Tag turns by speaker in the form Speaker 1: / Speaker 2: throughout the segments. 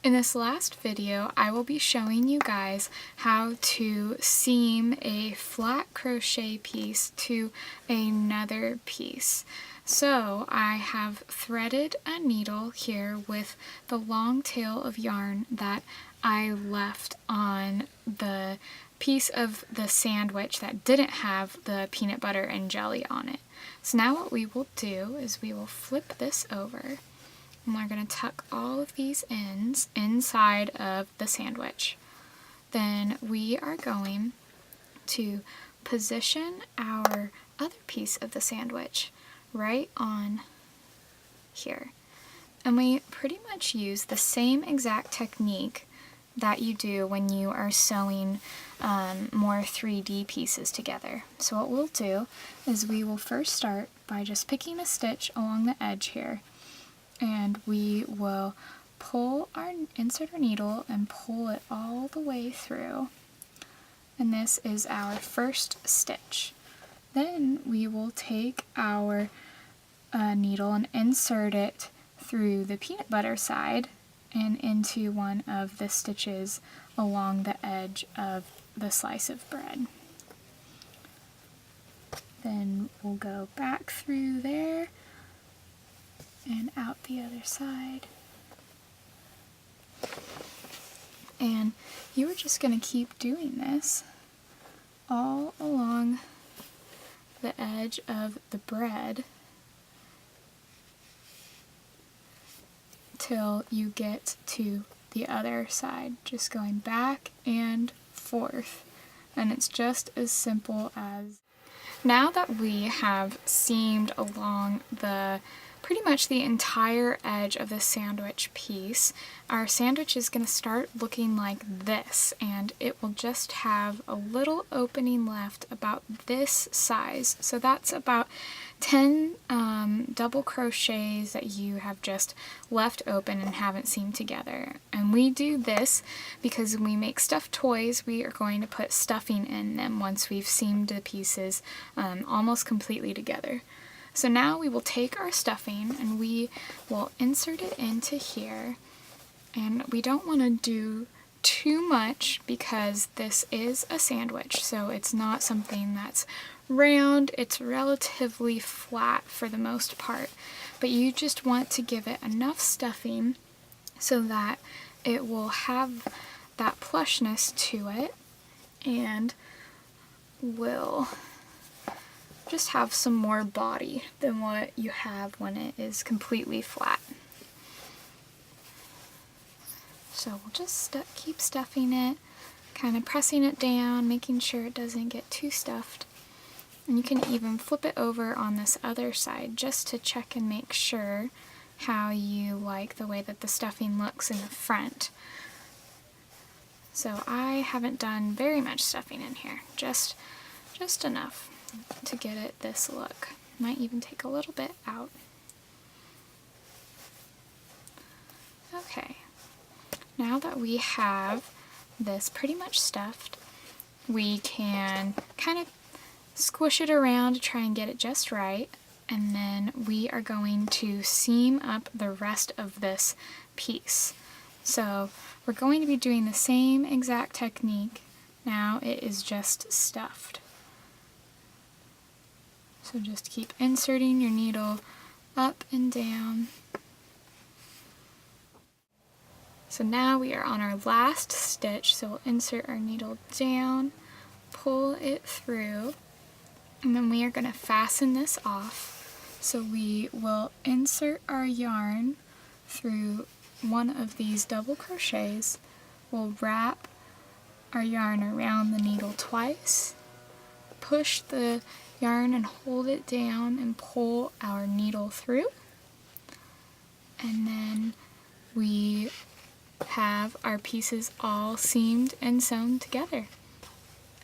Speaker 1: In this last video, I will be showing you guys how to seam a flat crochet piece to another piece. So I have threaded a needle here with the long tail of yarn that I left on the piece of the SandWitch that didn't have the peanut butter and jelly on it. So now what we will do is we will flip this over. And we're going to tuck all of these ends inside of the SandWitch. Then we are going to position our other piece of the SandWitch right on here. And we pretty much use the same exact technique that you do when you are sewing more 3D pieces together. So what we'll do is we will first start by just picking a stitch along the edge here. And we will insert our needle and pull it all the way through. And this is our first stitch. Then we will take our needle and insert it through the peanut butter side and into one of the stitches along the edge of the slice of bread. Then we'll go back through there and out the other side. And you are just going to keep doing this all along the edge of the bread till you get to the other side, just going back and forth. And it's just as simple as... Now that we have seamed along pretty much the entire edge of the SandWitch piece, our SandWitch is going to start looking like this, and it will just have a little opening left about this size. So that's about 10 double crochets that you have just left open and haven't seamed together. And we do this because when we make stuffed toys, we are going to put stuffing in them once we've seamed the pieces almost completely together. So now we will take our stuffing and we will insert it into here, and we don't want to do too much because this is a SandWitch, so it's not something that's round, it's relatively flat for the most part, but you just want to give it enough stuffing so that it will have that plushness to it and will just have some more body than what you have when it is completely flat. So we'll just keep stuffing it, kind of pressing it down, making sure it doesn't get too stuffed. And you can even flip it over on this other side just to check and make sure how you like the way that the stuffing looks in the front. So I haven't done very much stuffing in here, just enough to get it this look. Might even take a little bit out. Okay, now that we have this pretty much stuffed, we can kind of squish it around to try and get it just right, and then we are going to seam up the rest of this piece. So we're going to be doing the same exact technique. Now it is just stuffed. So just keep inserting your needle up and down. So now we are on our last stitch, so we'll insert our needle down, pull it through, and then we are going to fasten this off. So we will insert our yarn through one of these double crochets. We'll wrap our yarn around the needle twice, push the yarn and hold it down and pull our needle through, and then we have our pieces all seamed and sewn together,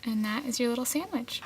Speaker 1: and that is your little SandWitch.